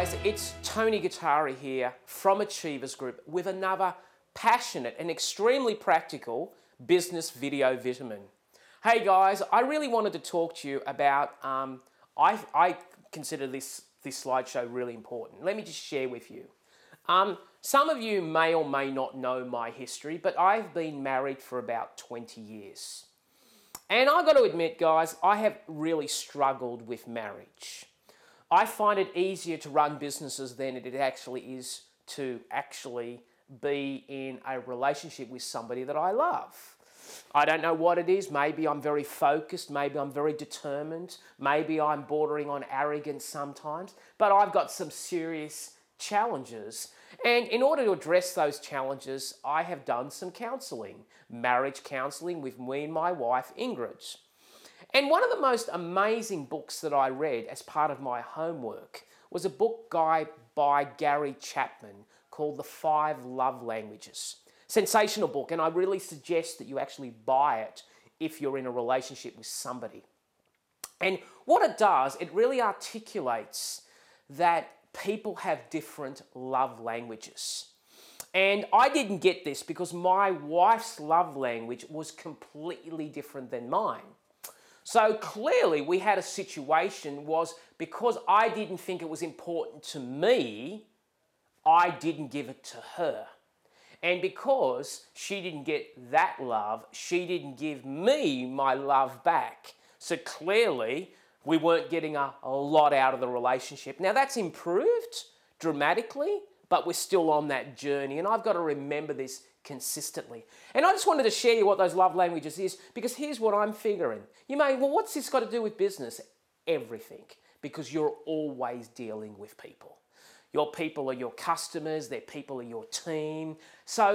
guys, it's Tony Gattari here from Achievers Group with another passionate and extremely practical business video vitamin. Hey guys, I really wanted to talk to you about, I consider this slideshow really important. Let me just share with you. Some of you may or may not know my history, but I've been married for about 20 years. And I've got to admit, guys, I have really struggled with marriage. I find it easier to run businesses than it actually is to actually be in a relationship with somebody that I love. I don't know what it is. Maybe I'm very focused. Maybe I'm very determined. Maybe I'm bordering on arrogant sometimes. But I've got some serious challenges. And in order to address those challenges, I have done some counselling, marriage counselling with me and my wife, Ingrid. And one of the most amazing books that I read as part of my homework was a book by Gary Chapman called The 5 Love Languages. Sensational book, and I really suggest that you actually buy it if you're in a relationship with somebody. And what it does, it really articulates that people have different love languages. And I didn't get this because my wife's love language was completely different than mine. So clearly we had a situation was because I didn't think it was important to me, I didn't give it to her. And because she didn't get that love, she didn't give me my love back. So clearly we weren't getting a lot out of the relationship. Now that's improved dramatically, but we're still on that journey. And I've got to remember this consistently. And I just wanted to share you what those love languages is, because here's what I'm figuring. You may, well, what's this got to do with business? Everything, because you're always dealing with people. Your people are your customers, their people are your team. So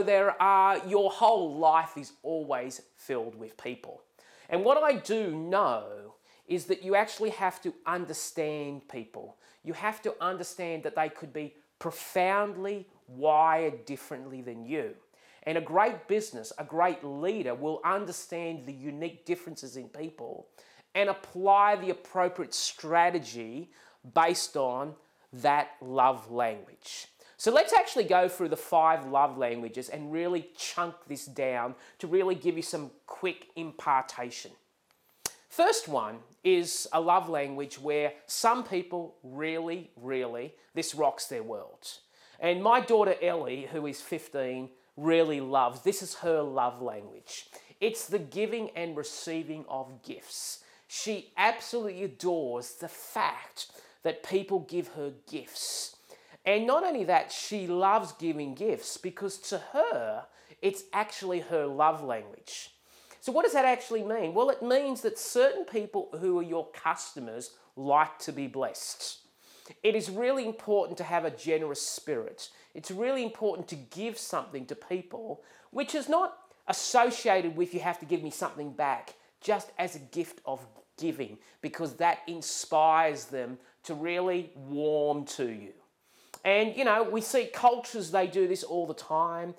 your whole life is always filled with people. And what I do know is that you actually have to understand people. You have to understand that they could be profoundly wired differently than you. And a great business, a great leader will understand the unique differences in people and apply the appropriate strategy based on that love language. So let's actually go through the 5 love languages and really chunk this down to really give you some quick impartation. First one is a love language where some people really, this rocks their world. And my daughter Ellie, who is 15, really loves, this is her love language. It's the giving and receiving of gifts. She absolutely adores the fact that people give her gifts. And not only that, she loves giving gifts because to her, it's actually her love language. So what does that actually mean? Well, it means that certain people who are your customers like to be blessed. It is really important to have a generous spirit. It's really important to give something to people, which is not associated with you have to give me something back, just as a gift of giving, because that inspires them to really warm to you. And, you know, we see cultures, they do this all the time.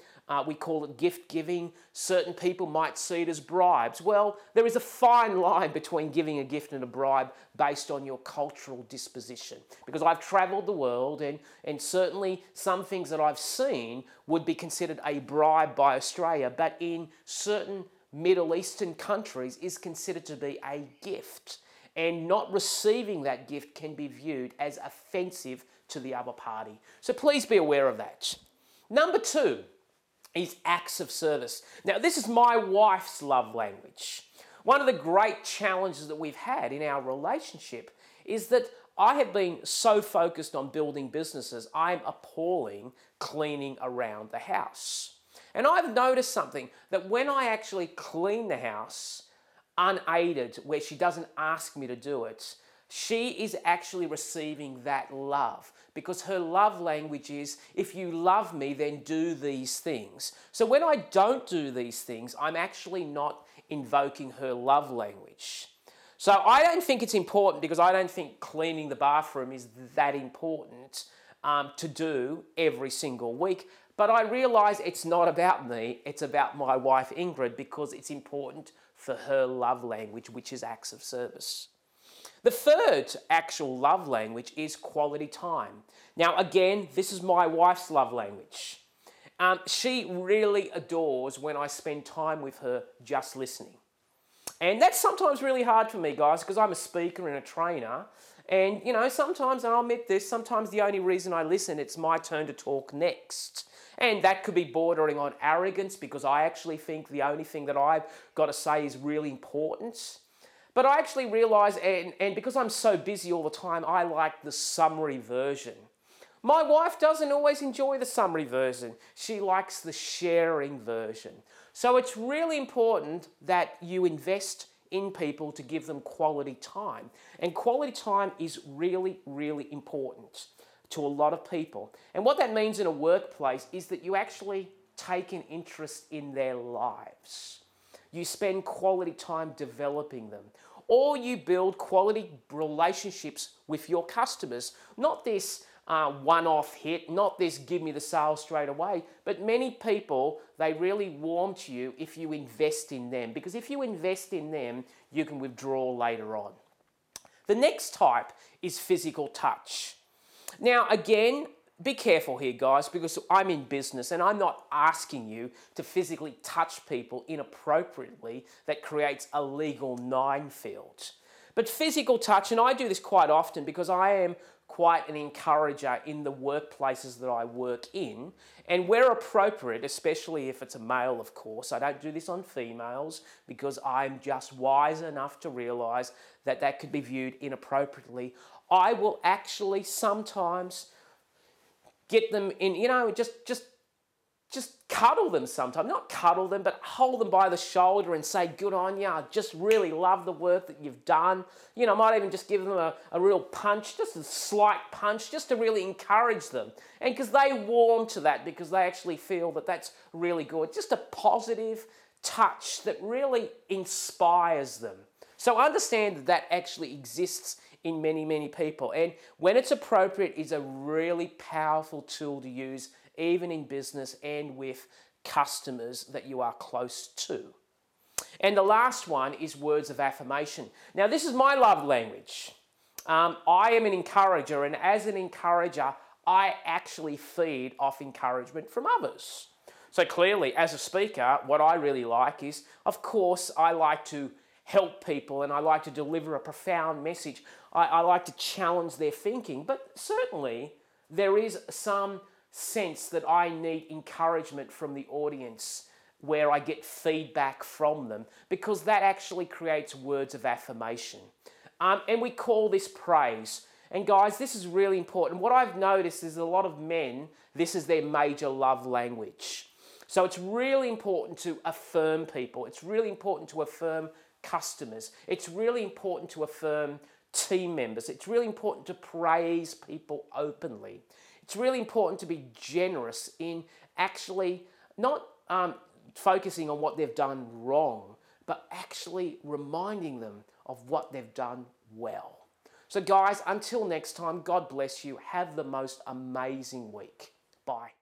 We call it gift giving. Certain people might see it as bribes. Well, there is a fine line between giving a gift and a bribe based on your cultural disposition. Because I've traveled the world and certainly some things that I've seen would be considered a bribe by Australia, but in certain Middle Eastern countries is considered to be a gift. And not receiving that gift can be viewed as offensive to the other party. So please be aware of that. Number 2 is acts of service. Now, this is my wife's love language. One of the great challenges that we've had in our relationship is that I have been so focused on building businesses, I'm appalling cleaning around the house. And I've noticed something, that when I actually clean the house unaided, where she doesn't ask me to do it, she is actually receiving that love, because her love language is, if you love me, then do these things. So when I don't do these things, I'm actually not invoking her love language. So I don't think it's important, because I don't think cleaning the bathroom is that important to do every single week. But I realise it's not about me, it's about my wife Ingrid, because it's important for her love language, which is acts of service. The third actual love language is quality time. Now, again, this is my wife's love language. She really adores when I spend time with her just listening. And that's sometimes really hard for me, guys, because I'm a speaker and a trainer. And, sometimes, and I'll admit this, sometimes the only reason I listen, it's my turn to talk next. And that could be bordering on arrogance because I actually think the only thing that I've got to say is really important. But I actually realise, and because I'm so busy all the time, I like the summary version. My wife doesn't always enjoy the summary version. She likes the sharing version. So it's really important that you invest in people to give them quality time. And quality time is really, really important to a lot of people. And what that means in a workplace is that you actually take an interest in their lives. You spend quality time developing them. Or you build quality relationships with your customers. Not this one-off hit, not this give me the sale straight away, but many people, they really warm to you if you invest in them. Because if you invest in them, you can withdraw later on. The next type is physical touch. Now, again, be careful here, guys, because I'm in business and I'm not asking you to physically touch people inappropriately that creates a legal minefield. But physical touch, and I do this quite often because I am quite an encourager in the workplaces that I work in, and where appropriate, especially if it's a male, of course, I don't do this on females because I'm just wise enough to realise that that could be viewed inappropriately. I will actually sometimes get them in, just cuddle them sometimes. Not cuddle them, but hold them by the shoulder and say, good on you, I just really love the work that you've done. I might even just give them a real punch, just a slight punch, just to really encourage them. And because they warm to that, because they actually feel that that's really good. Just a positive touch that really inspires them. So understand that that actually exists in many, many people. And when it's appropriate, is a really powerful tool to use, even in business and with customers that you are close to. And the last one is words of affirmation. Now, this is my love language. I am an encourager, and as an encourager, I actually feed off encouragement from others. So clearly, as a speaker, what I really like is, of course, I like to help people and I like to deliver a profound message. I like to challenge their thinking, but certainly there is some sense that I need encouragement from the audience where I get feedback from them, because that actually creates words of affirmation. And we call this praise. And guys, this is really important. What I've noticed is a lot of men, this is their major love language. So it's really important to affirm people. It's really important to affirm customers. It's really important to affirm team members. It's really important to praise people openly. It's really important to be generous in actually not focusing on what they've done wrong, but actually reminding them of what they've done well. So guys, until next time, God bless you. Have the most amazing week. Bye.